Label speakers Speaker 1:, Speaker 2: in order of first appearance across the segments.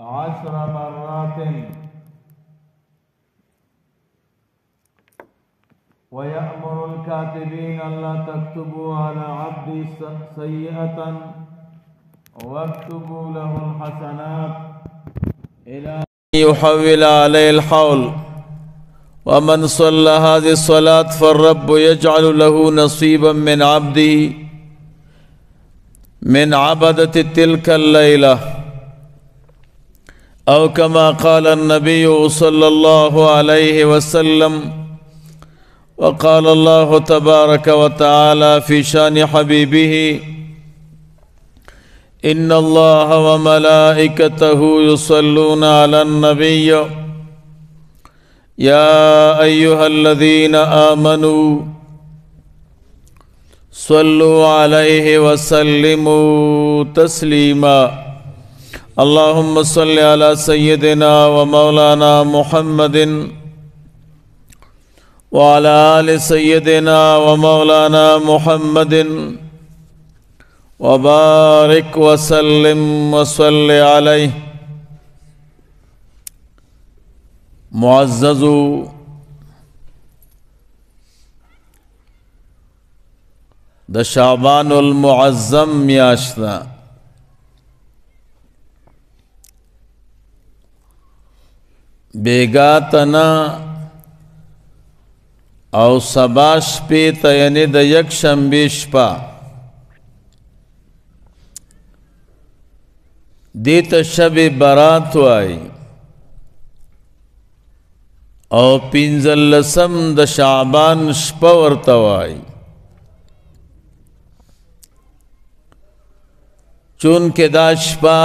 Speaker 1: 10 مرات ويأمر الكاتبين ألا تكتبوا على عبدي سيئة واكتبوا له الحسنات إلى أن يحول عليه الحول ومن صلى هذه الصلاة فالرب يجعل له نصيبا من عبده من عبدة تلك الليلة أو كما قال النبي صلى الله عليه وسلم. وقال الله تبارك وتعالى في شان حبيبه: إن الله وملائكته يصلون على النبي يا أيها الذين آمنوا صلوا عليه وسلموا تسليما. اللهم صل على سيدنا ومولانا محمد وعلى آل سيدنا ومولانا محمد وبارك وسلم وصل عليه. معزز د شعبان المعظم میاشتہ بیگا تنا او سباش پیتا یعنی د یک شنبه شپه دیتا شب برات وائی او پینزلسم د شعبان شپه ورته وائی چونکہ دا شپه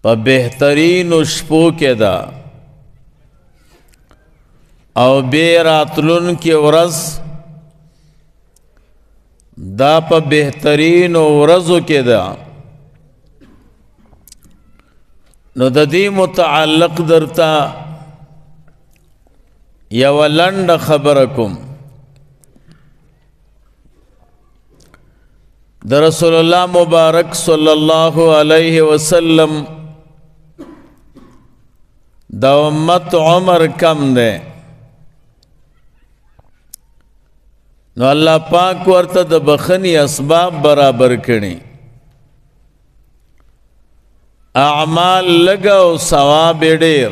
Speaker 1: پا بہترین شپو کے دا او بے راتلن کی ورز دا پا بہترین ورزو کے دا نو دا دی متعلق درتا یو لنڈ خبرکم دا رسول اللہ مبارک صلی اللہ علیہ وسلم دا امت عمر کم دے نو اللہ پاک ورطا دا بخنی اسباب برابر کرنی اعمال لگا و ثواب ډیر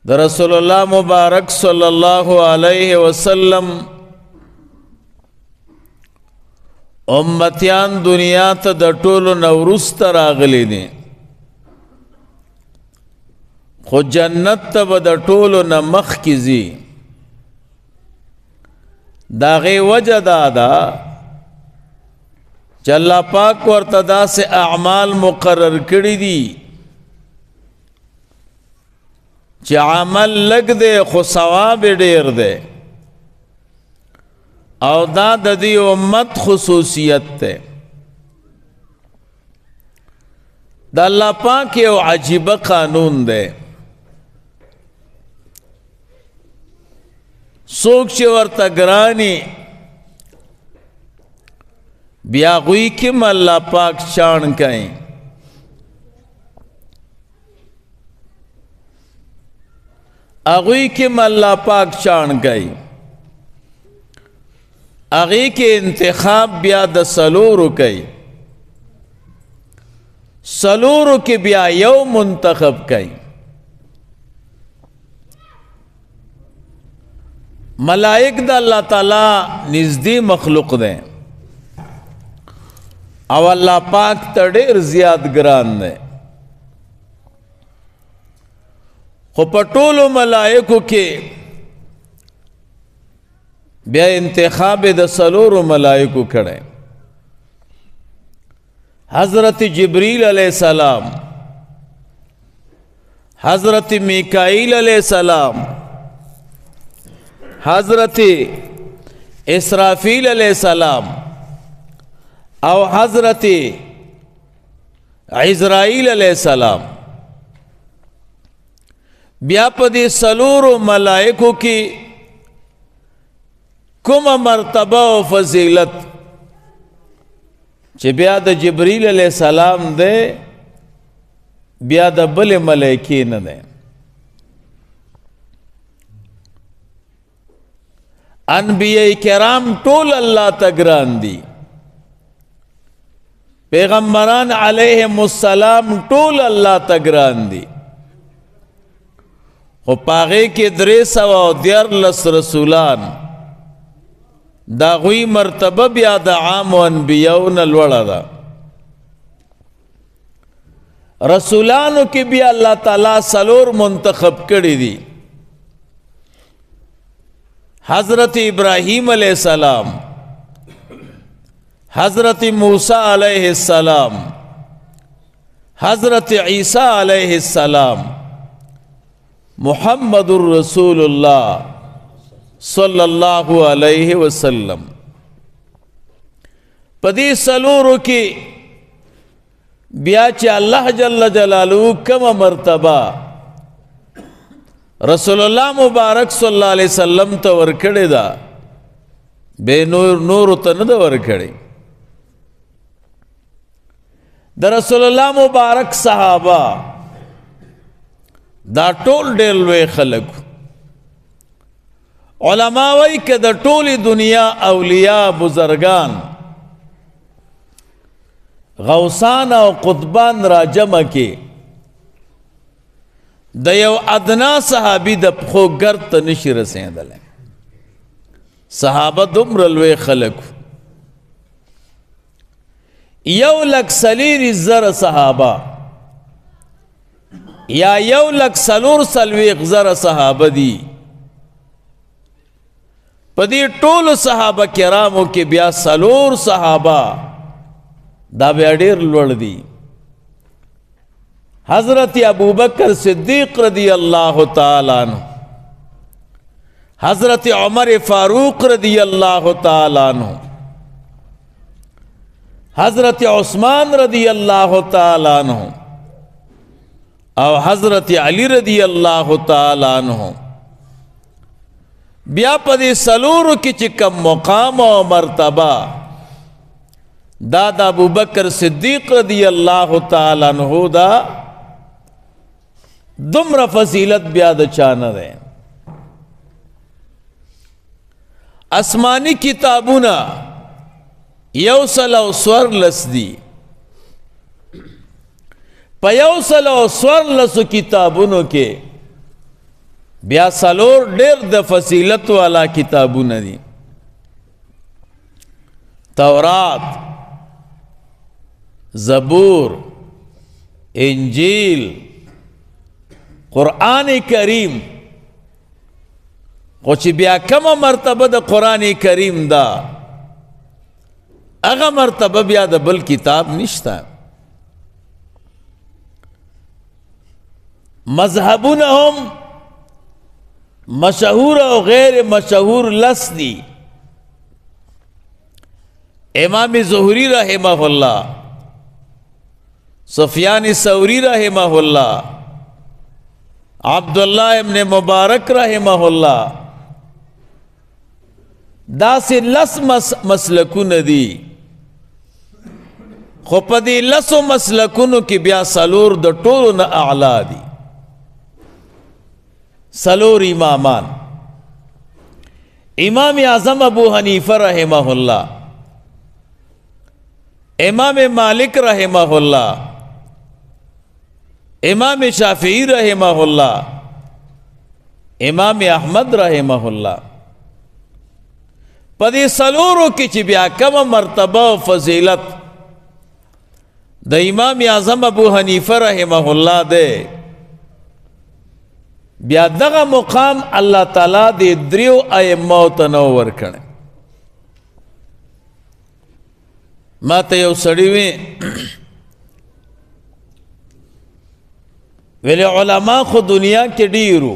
Speaker 1: دا رسول اللہ مبارک صلی اللہ علیہ وسلم امتیان دنیا تا دا ټولو نورست راغلی دی خو جنت تا با دا ټولو نمخ کی زی داغی وجہ دادا چا اللہ پاک ورتدا سے اعمال مقرر کری دی چا عمل لگ دے خو ثواب ډیر دے او دا د دی امت خصوصیت تے دا اللہ پاک یو عجیب قانون دے سوک چی ورطا گرانی بیا غوی کم اللہ پاک چان کئیں اغوی کم اللہ پاک چان کئیں اغی کے انتخاب بیا دا سلورو کئی سلورو کے بیا یو منتخب کئی ملائک دا اللہ تعالی نزدی مخلوق دیں او اللہ پاک تا ډیر زیاد گران دیں خو پٹولو ملائکو کے بیا انتخاب دا سلورو ملائکو کھڑے حضرت جبریل علیہ السلام حضرت میکائیل علیہ السلام حضرت اسرافیل علیہ السلام او حضرت عزرائیل علیہ السلام بیا پدی سلورو ملائکو کی کم مرتبہ و فضیلت چې بیا د جبرئیل علیہ السلام دی بیا د بل ملائکی نه دی. انبیاء کرام ټول الله تګران دي، پیغمبران علیهم السلام ټول الله تګران دي، خو پاغه کې 314 رسولان دا غوی مرتبه بیا د عام انبیاءون لوړه ده. رسولانو کې بیا الله تعالی سلور منتخب کړي دي. حضرت ابراہیم علیہ السلام، حضرت موسیٰ علیہ السلام، حضرت عیسیٰ علیہ السلام، محمد الرسول اللہ صلی اللہ علیہ وسلم. پدی سلورو کی بیا چې اللہ جل جلالہ کم مرتبہ رسول اللہ مبارک صلی اللہ علیہ وسلم ته ورکړی دا بے نور ته نه دا ورکړی. د رسول الله مبارک صحابه دا ټول ډېر لوی خلک. علما وایي که د ټولې دنیا اولیاء بزرگان غوثان او قطبان را جمع کې د یو ادنا صحابي د پخو ګرد ته نشي رسېدلی. صحابه دومره لوی خلک، 1,40,000 صحابه یا 1,40,000 صحابه دي. په دې ټولو صحابه کرامو کې بیا 4 صحابه دا بیا ډېر لوړ دي. حضرت ابو بکر صدیق رضی اللہ تعالی عنہ، حضرت عمر فاروق رضی اللہ تعالی عنہ، حضرت عثمان رضی اللہ تعالی عنہ او حضرت علی رضی اللہ تعالی عنہ. بیا پدی سلورو کی چکم مقام و مرتبہ دا ابو بکر صدیق رضی اللہ تعالی عنہ دا دمر فضیلت بیا د چانه ده. آسمانی کتابونه 114 دي. په 114 کتابونو کې بیا سلور ډېر د فضیلت والا کتابونه دي. تورات، زبور، انجیل، قرآن کریم. خو چې بیا کومه مرتبه د قرآن کریم دا هغه مرتبه بیا د بل کتاب نشته. مذهبونه هم مشهور او غیر مشهور لس دي. امام زهری رحمه الله، سفیان ثوری رحمه الله، عبداللہ ابن مبارک رحمہ اللہ، دا سے لس مسلکون دی. خو پا دی لسو مسلکونو کی بیا سلور دا ټولو نا اعلا دی. سلور امامان: امام اعظم ابو حنیفہ رحمہ اللہ، امام مالک رحمہ اللہ، امام شافعی رحمہ اللہ، امام احمد رحمہ اللہ. پدی سلورو کی چی بیا کم مرتبہ و فضیلت دا امام اعظم ابو حنیفہ رحمہ اللہ دے. بیا دغا مقام اللہ تعالیٰ دے دریو ائمہ تنور کرنے. ما ته یو سړی وی ویل علماء خو دنیا کې ډیرو،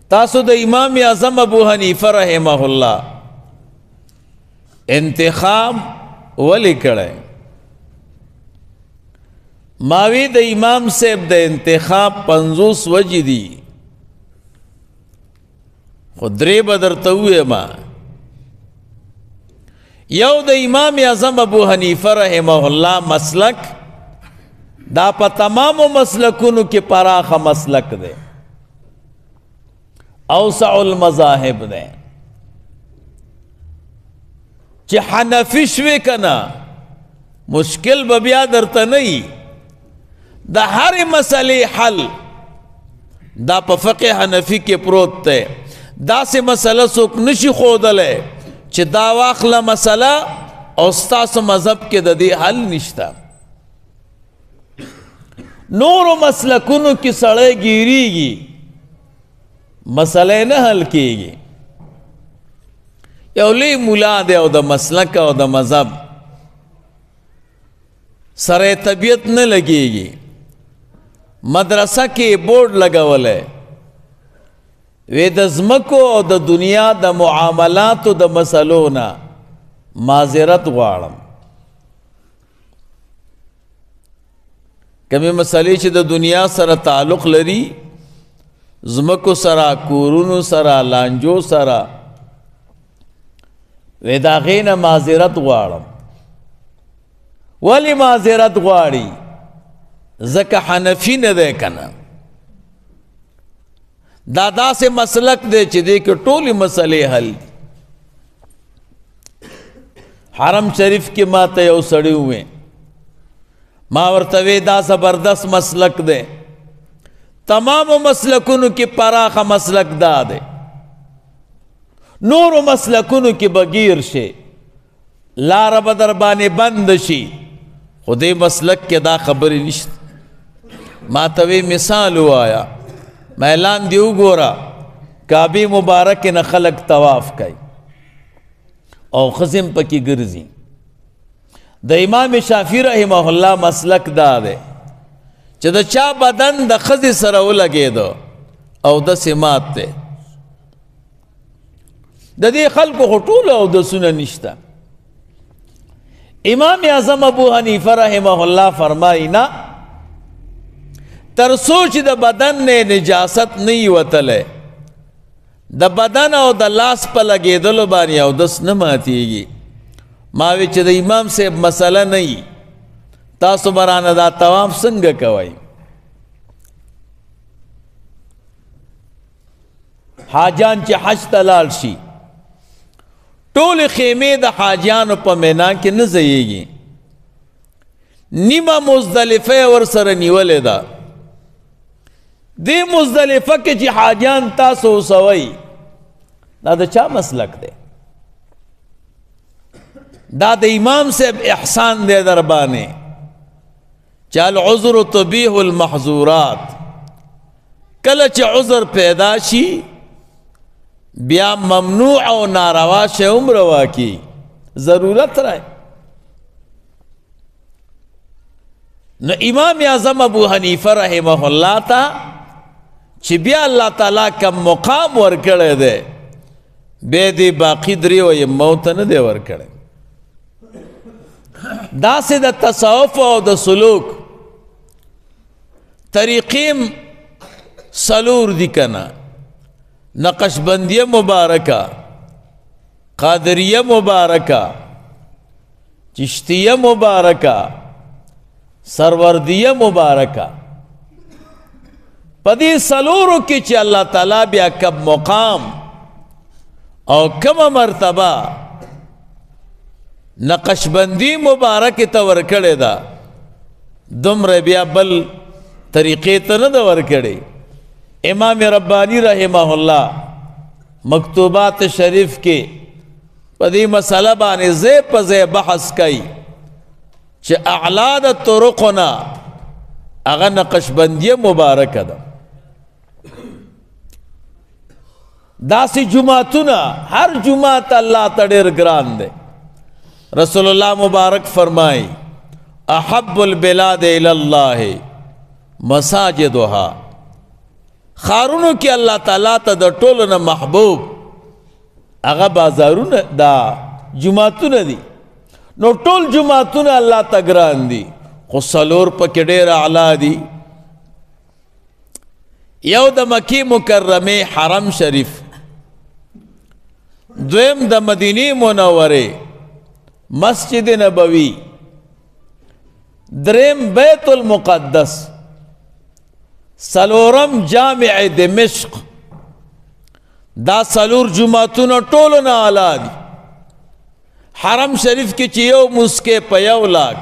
Speaker 1: تاسو د امام اعظم ابو حنیفہ رحمہ اللہ انتخاب ولی کړی؟ ماوی د امام صاحب د انتخاب 50 وجې دي، خو درې به درته ووایم. یو د امام اعظم ابو حنیفه رحمه الله مسلک دا په تمامو مسلکونو کې پراخه مسلک دی، اوسع المذاهب دی، چې حنفی شوی کنا مشکل به بیا درته نه وي، د هرې مسلې حل دا په فقه حنفی کې پروت دی. داسې مسله څوک نشي ښودلی چې دا واخله مسله او ستاسو مذهب کې د دې حل نشته. نورو مسلکونو کې سړی ګیریږي، مسله نه حل کېږي. یو لوی ملا دی او د مسلک او د مذهب سره طبیعت نه لګېږي، مدرسه کې بورډ لګولی وی د ځمکو او د دنیا د معاملاتو د مسلو نه معذرت غواړم. کمی مسلې چې د دنیا سره تعلق لري، ځمکو سره، کورونو سره، لانجو سره، وی د هغې نه معذرت غواړم. ولې معذرت غواړي؟ ځکه حنفي نه دی که نه، دا داسې مسلک دی چې دې کې ټولې مسلې حل. حرم شریف کې ما ته یو سړی ووی، ما ورته وی دا زبردست مسلک دی، تمامو مسلکونو کې پراخه مسلک دا دی، نورو مسلکونو کې بگیر شي، لاره به در باندې بند شي، خو دې مسلک کې دا خبرې نشته. ما ته وی مثال ووایا، اعلان دی وګوره کعبه مبارک نه خلق طواف کوي او خزم پکې ګرځي. د امام شافعي رحمه الله مسلک دا دی چې د چا بدن د ښځې سره ولګېدو او داسې مات دی، د دې خلکو خو ټولو اودسونه نشته. امام اعظم ابو حنیفه رحمه الله فرمایي نه، تر څو چې د بدن نه نجاست نه وي وتلی، د بدن او د لاس په لګېدلو باندې اودس نه ماتېږي. ما وی چې د امام صاحب مسله نه وي، تاسو به رانه دا طواف څنګه کوئ؟ حاجان چې حج ته لاړ شي، ټولې خیمې د حاجیانو په مینا کې نه ځایېږي، نیمه مزدلفه ورسره نیولې ده. دې مزدلفه کې چې حاجیان تاسو اوسوئ، دا د چا مسلک دی؟ دا د امام صاحب احسان دی در باندې چې العذر تبیح المحظورات. کله چې عذر پیدا شي بیا ممنوع او ناروا شی هم روا کی، ضرورت رہے. نو امام اعظم ابو حنیفه رحمه الله تا چې بیا الله تعالی کم مقام ورکړی دی، بیا دې باقي درې ویې موت نه دی ورکړی. داسې د تصوف او د سلوک طریقیم سلور دی کنه، نقشبندیه مبارکه، قادریه مبارکه، چشتیه مبارکه، سروردیه مبارکه. پا دی سلورو کی چی اللہ تعالی بیا کب مقام او کم مرتبه نقشبندی مبارک تا ورکڑی دا، دمر بیا بل طریقی تا ند ورکڑی. امام ربانی رحمہ اللہ مکتوبات شریف کے پدی مسئلہ بانے زی پزی بحث کئی چه اعلاد طرقنا اغا نقشبندی مبارک دا. داسی جمعتنا ہر جمعت اللہ تڑیر گران دے. رسول اللہ مبارک فرمائی احب البلاد الاللہ مساجدها، خارونو کی اللہ تعالیٰ تا دا ٹولنا محبوب اغا بازارون دا جمعتون دی. نو ټول جمعتون اللہ تا گران دی، خو سلور پکی ډیر اعلی دی. یو د مکی مکرمه حرم شریف، دویم د مدینی منوره مسجد نبوی، دریم بیت المقدس، سلورم جامع دمشق. دا سلور جماعتونه ټولو نه اعلی دي. حرم شریف کې چې یو مسکې په 1 لاک،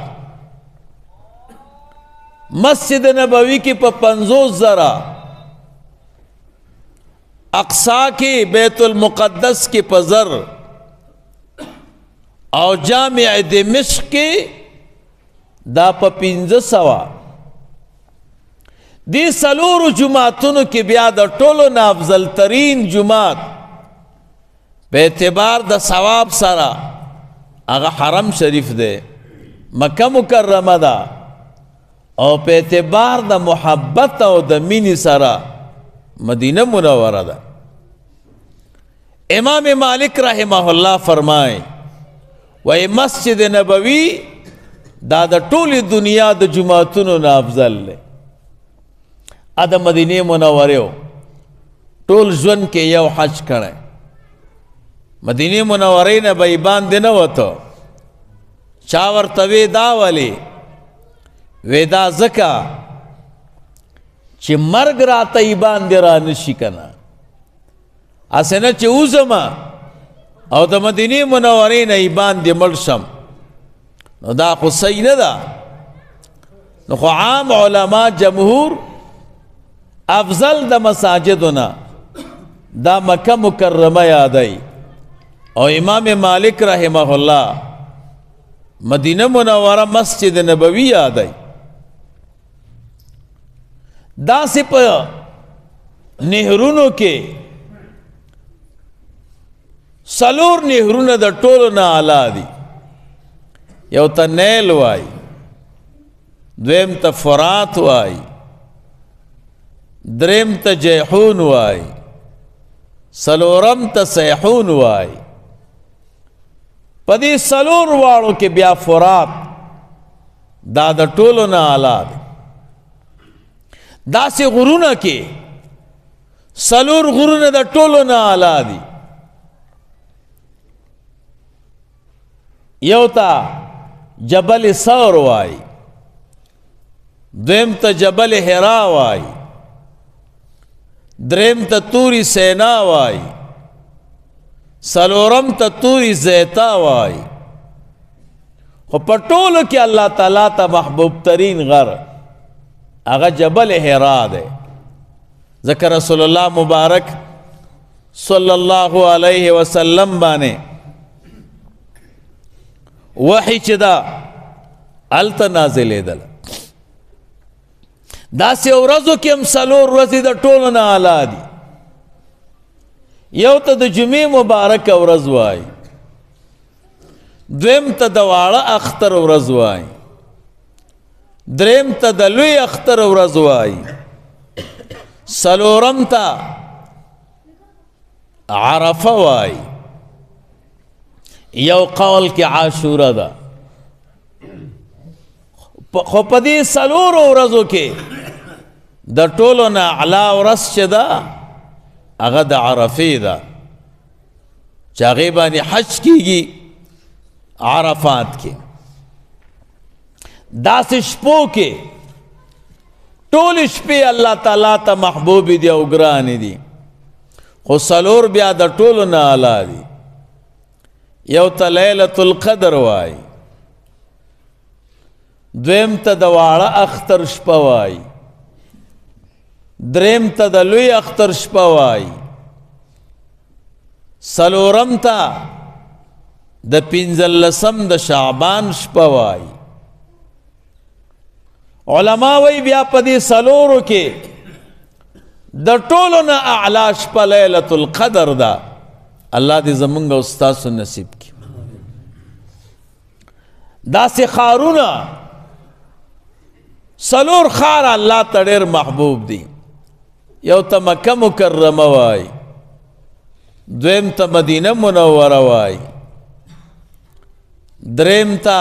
Speaker 1: مسجد نبوی کې په 50,000، اقصا کې بیت المقدس کې په 1000 او جامع دمشق کې دا په 1500. دی سلور جماعتونو کې بیا د ټولو نه افضل ترین جماعت په اعتبار د ثواب سره هغه حرم شریف دی، مکه مکرمه ده، او په اعتبار د محبت او د مینې سره مدینه منوره ده. امام مالک رحمه الله فرمای وای مسجد نبوی دا د ټولې دنیا د جماعتونو نه افضل دی. د مدینه منوره ټول ژوند کې یو حج کړی، مدینه منوره نه به باندې نه وته. چا ورته وی دا ولی وی دا ځکه چې مرګ راته باندې را نشي کنه، اسنه چې وزما او د مدینه منوره نه باندې مړ شم نو دا خو صحیح نه ده. نو خو عام علما جمهور افضل د مساجدنا دا مکه مکرمه یادای، او امام مالک رحمه الله مدینه منوره مسجد نبوی یادای. دا سی په نهرونو کې سلور نهرونه د ټولو نه اعلی دي. یو ته نیل وای، دویم ته فرات وای، دریم ته جیحون وای، سلورم ته سیحون وای. په دې سلور واړو کې بیا فرات دا د ټولو نه اعلی دی. داسې غرونه کې سلور غرونه د ټولو نه اعلی دي. یو ته جبل ثور وای، دویم ته جبل حرا وای، دریم ته توری سینا وای، سلورم ته توری زیتا وای. خو په ټولو کې الله تعالی ته محبوب ترین غر هغه جبل حرا دی. ذکر رسول الله مبارک صلی الله علیه وسلم باندې وحی چې دا الته نازلېدل. داسې ورځو کې هم سلور ورځې د ټولو نه اعلی دي. یو ته د جمعې مبارکه ورځ وای، دویم ته د واړه اختر ورځ وای، دریم ته د لوی اختر ورځ وای، سلورم ته عرفه وای. یو قول کې عاشوره ده. خو په دې سلورو ورځو کې د ټولو نه اعلی ورځ چې ده هغه د عرفې ده، چې هغې باندې حج کېږي عرفات کې. داسې شپو کې ټولې شپې الله تعالی ته محبوب دي او ګرانې دي، خو سلور بیا د ټولو نه اعلی دي. یو ته لیلة القدر وای، دویم ته د واړه اختر شپه وای، دریم ته د لوی اختر شپه وای، سلورم ته د 15 د شعبان شپه وای. علما وی بیا په دې سلورو کې د ټولو نه اعلی شپه لیلة القدر ده. الله دې زمونږ او ستاسو نصیب کړي. داسې ښارونه سلور ښار الله ته ډېر محبوب دي. یو ته مکه مکرمه وای، دویم ته مدینه منوره وای، دریم ته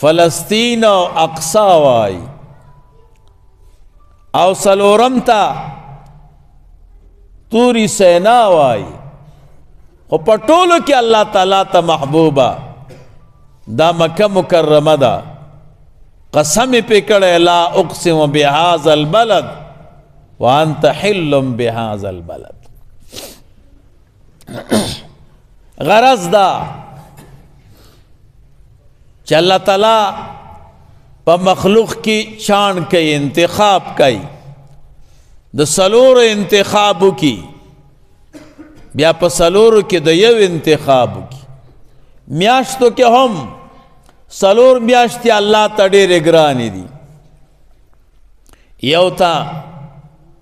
Speaker 1: فلسطین او اقصا وای، او سلورم ته توری سینا وای. خو په ټولو کې الله تعالی ته محبوبه دا مکہ مکرمہ دا قسم پہ کڑے لا اقسم بهذا البلد وانت حل بهذا البلد. غرض دا کہ اللہ تعالیٰ پا مخلوق کی چان کئی انتخاب کئی دا سلور انتخابو کی بیا پا سلورو کی دا یو انتخابو کی میاشتو کے ہم سلور میاشتی اللہ تا دیر گرانی دی. یو تا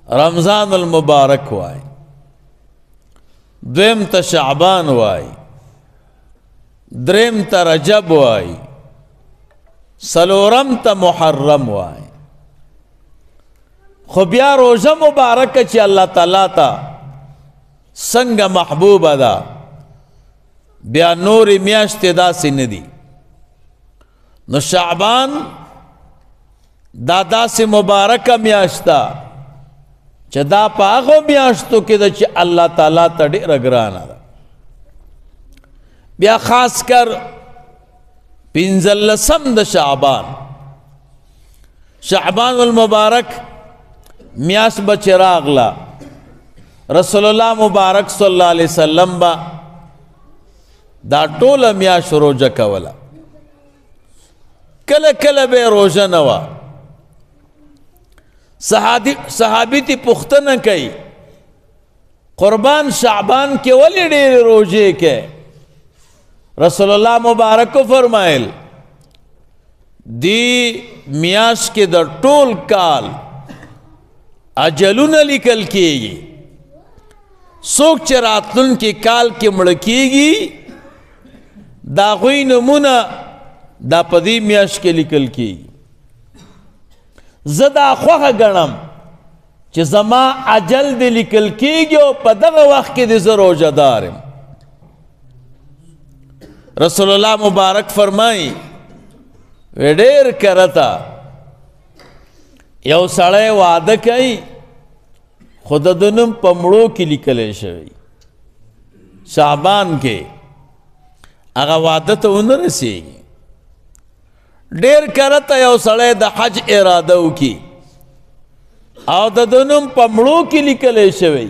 Speaker 1: رمضان المبارک وائی، دویم تا شعبان وائی، دریم تا رجب وائی، سلورم تا محرم وائی. خو بیا روزہ مبارک چی اللہ تعالیٰ تا سنگ محبوب دا بیا نور میاشت دا سی ندی. نو شعبان دا سی مبارک میاشتا چی دا پا آغو میاشتو کی دا چی اللہ تعالیٰ تا دیر گرانا دا. بیا خاص کر پینزلسم دا شعبان المبارک میاس بچراغ لا رسول اللہ مبارک صلی اللہ علیہ وسلم با دا طول میاش روجہ کولا، کل کل بے روجہ نوا. صحابی تی پختن کئی قربان شعبان کے ولی دیر روجے کے رسول اللہ مبارک کو فرمائل دی میاش کے در طول کال اجلون لکل کیے گی، سوک چراتلن کی کال کے مڑکیے گی دا غوی نمونہ دا پدی میاش کے لکل کیے گی. زدا خوخ گنم چی زما اجل دی لکل کیے گی و پا دغ وقت کی دی زروجہ دارم. رسول اللہ مبارک فرمائی ویڈیر کرتا یو سڑے وعدہ کئی خود دنم پمڑو کی لکلے شوی شعبان کے اگا وعدہ تو انہ رسی گی. دیر کرتا یو سڑے دا حج ارادو کی او دا دنم پمڑو کی لکلے شوی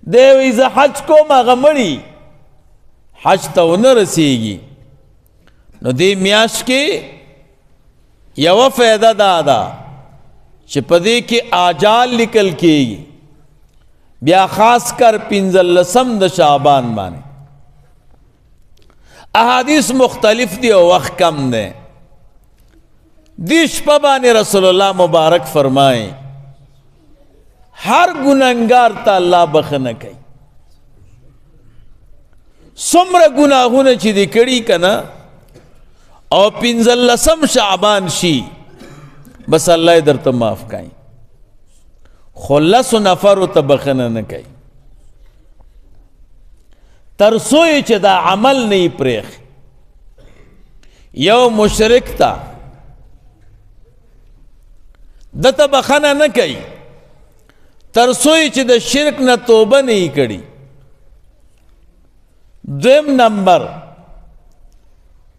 Speaker 1: دیوی زا حج کو مغمڑی حج تا انہ رسی گی. نو دی میاش کی یو فیدہ دادا چی پدی کی آجال لکل کی گی بیا خاص کر پینزلسم دا شعبان بانے. احادیث مختلف دی و وقت کم دے. دیش پا بانے رسول اللہ مبارک فرمائیں ہر گناہگار تا اللہ بخنہ کئی. سمر گناہون چی دی کڑی کنا او پینزلسم شعبان شی بس اللہ در تا معاف کائیں. خلص نفر تا بخنہ نکئی ترسوئی چی دا عمل نہیں پریخ. یو مشرک تا دا تا بخنہ نکئی ترسوئی چی دا شرک نا توبہ نہیں کڑی. دویم نمبر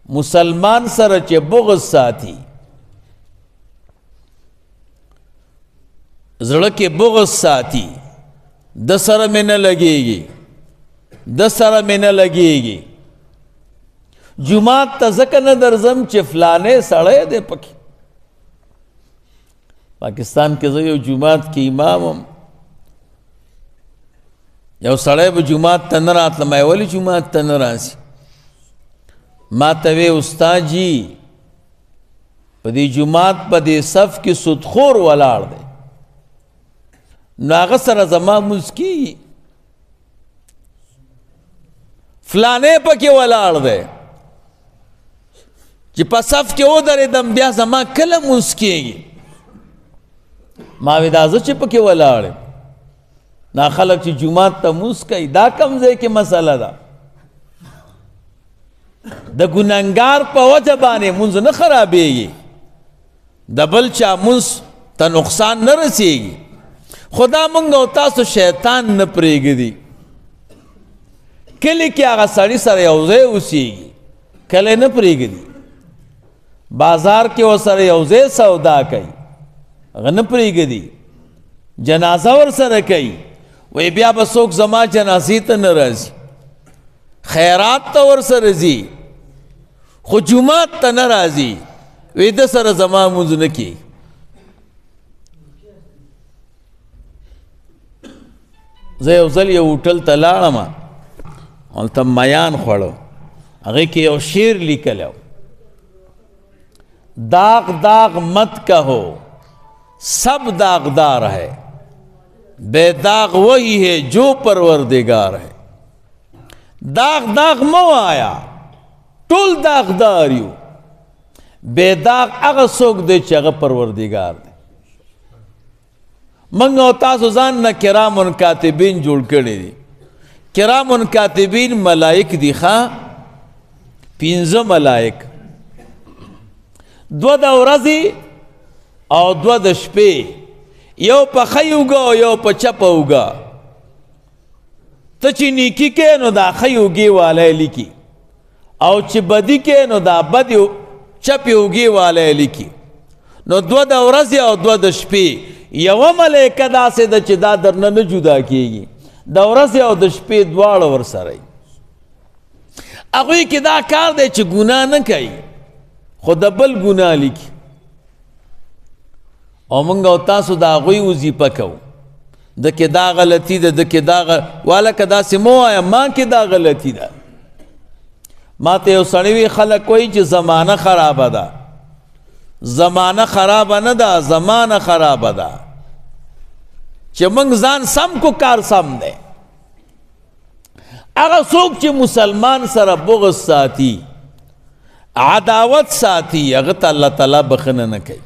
Speaker 1: مسلمان سر چی بغض ساتھی زڑک بغض ساتھی دسر میں نہ لگے گی دسر میں نہ لگے گی. جماعت تزک نہ درزم چفلانے سڑے دے پکی. پاکستان کے زیو جماعت کی امام یو سڑے با جماعت تنرات لمائی ولی جماعت تنراسی ما توی استاد جی پا دی جماعت پا دی صف کی صدخور والار دے ناغ سر زمان مسکی فلانے پا کی والار دے جی پا صف کی او در دم بیا زمان کل مسکی گی ماوی دازو چی پا کی والار دے نا خلق چی جماعت تا مسکی دا کمزے کی مسئلہ دا دا گناہگار پا وجہ بانے منز نہ خرابے گی دا بلچا منز تا نقصان نہ رسے گی. خدا منگو تاسو شیطان نہ پریگ دی کلی کی آغا ساڑی سر یوزے اسی گی کله نه پرېږدي بازار کې ورسره یو ځای سودا کوي هغه نه پرېږدي جنازه ورسره کوي وی بیا به څوک زما جنازې ته نه راځي خیرات ته ورسره ځي خو جومات ته نه راځي وی ده سره زما مونځ نه کوي زه یو ځل یو هوټل ته لاړم هلته میان خوړو هغې کې یو شعر لیکلی و داغ داغ مت کہو سب داغدار ہے بے داغ وہی ہے جو پروردگار ہے داغ داغ مو آیا ټول داغدار یو بے داغ هغه څوک دی چې هغه پروردگار دی موږ او تاسو ځان نه کرامن کاتبین جوړ کړي دي کرامن کاتبین ملائک دي ښه 15 ملائک 2 د ورځې او 2 د شپې یو په ښی اوږه او یو په چپه اوږه ته چې نیکي کې نو دا ښی اوږې والی لیکي او چې بدي کې نو دا بدې چپې اوږې والی لیکي نو 2 د ورځې او 2 د شپې یوه ملایکه داسې ده چې دا درنه نه جدا کېږي د ورځې او د شپې دواړه ورسره وي هغوی کې دا کار دی چې ګناه نه کوي خو د بل ګناه لیکي او موږ او تاسو د هغوی وظیفه کوو د کې دا غلطي ده د کې دا والکه داسې مه وایه ما کې دا غلطي ده ما ته یو سړی وي خلک وایي چې زمانه خرابه ده زمانه خرابه نه ده زمانه خرابه ده چې موږ ځان سم کو کار سم دی هغه څوک چې مسلمان سره بغض ساتي عداوت ساتي هغه ته الله تعالی بخنه نه کوي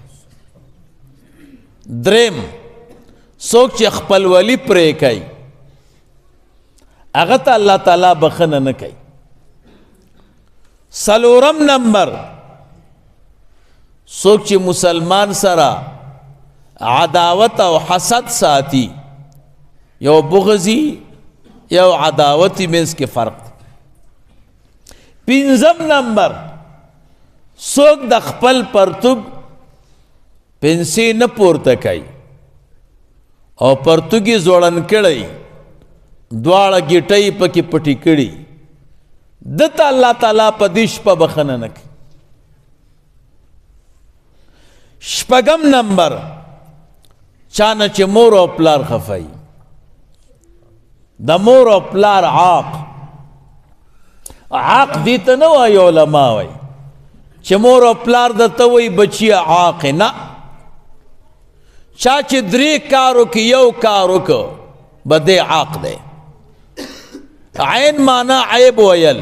Speaker 1: دریم څوک چې خپلولي پرې کوي هغه ته الله تعالی بخنه نه کوي څلورم نمبر څوک چې مسلمان سره عداوت او حسد ساتي یو بغضی یو عداوتی منځ کې فرق دی پنځم نمبر څوک د خپل پرتوګ پنسې نه پورته کوي او پرتوګ یې ځوړن کړی دواړه ګیټۍ پکې پټې کړي ده ته الله تعالی په دې شپه بخښنه نه کوي شپږم نمبر چانه چې مور او پلار خفایي د مور او پلار عاق دې ته نه وایي علما وایي چې مور او پلار درته وایي بچیه عاق نه چا چې 3 کار وکړي یو کار وکړه به دی عاق دی عین معنا عیب ویل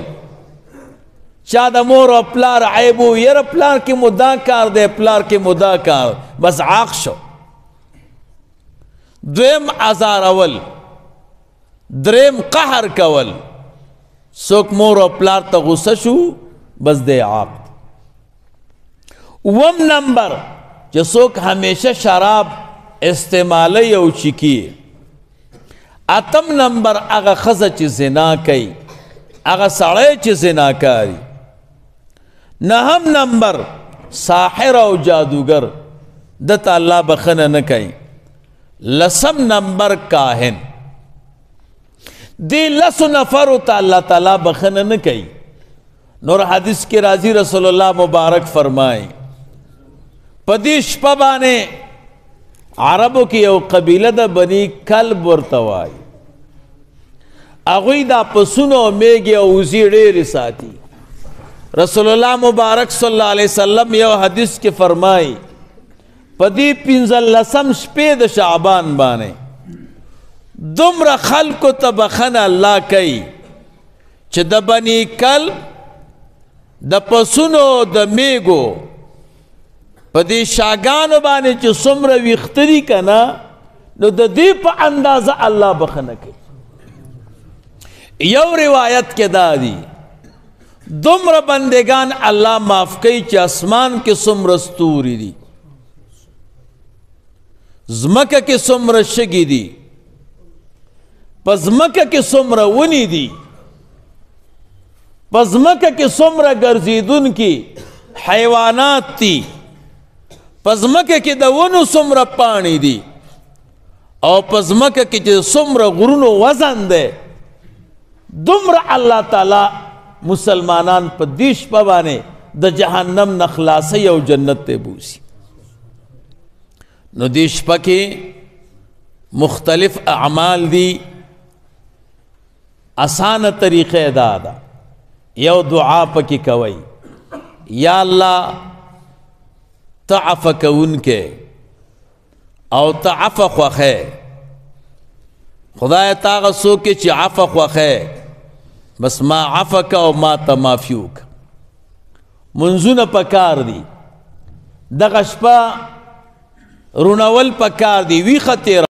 Speaker 1: چا د مور او پلار عیب ویره پلار کې مدا کار دی پلار کې مدا کار بس عاق شو دویم ازارول دریم قهر کول څوک مور او پلار ته غصه شو بس دی عاق وم نمبر چې څوک همیشه شراب استعمالی او چکی اتم نمبر هغه ښځه چې زنا کوي هغه سړی چې زنا کوي نهم نمبر ساحر او جادوگر دته الله بخنه نه کوي لسم نمبر کاهن دی 10 نفرو ته الله تعالی بخنه نه کوي نور حدیث کې راځي رسول الله مبارک فرمایي په دې شپه باندې عربو کې یو قبیله د بني کلب ورته وایي هغوی دا پسونه او میږې او وزې ډېرې ساتي رسول الله مبارک صلی الله علیه وسلم یو حدیث کې فرمایي په دې 15 شپې د شعبان باندې دومره خلکو ته بخنه الله کوي چې د بني کلب د پسونو د میږو په دې شاګانو باندې چې څومره ویښته دي که نه نو د دې په اندازه الله بخنه کوي یو روایت کې دا دی دومره بندگان الله معاف کوي چې اسمان کې څومره ستوري دي ځمکه کې څومره شګې دي په ځمکه کې څومره ونې دي پزمکه کې څومره ګرځېدون کې حیوانات دي، پزمکه کې د ونو څومره پاڼې دي، او پزمکه کې چې څومره غرونو وزن دی، دومره الله تعالی مسلمانان په دې شپه باندې د جهنم نه خلاصوي او جنت ته بوسي. نو دې شپه کې مختلف اعمال دي. آسانه طریقه دا ده، یو دعا پکې کوي، یا الله ته عفو کوونکی او ته عفو خوښې، خدای ته هغه څوک چې عفو خوښې، بس ما عفو که او ما ته معافي وکړه. منځونه پکار دي، دغه شپه رونول پکار دي، ویښه تېره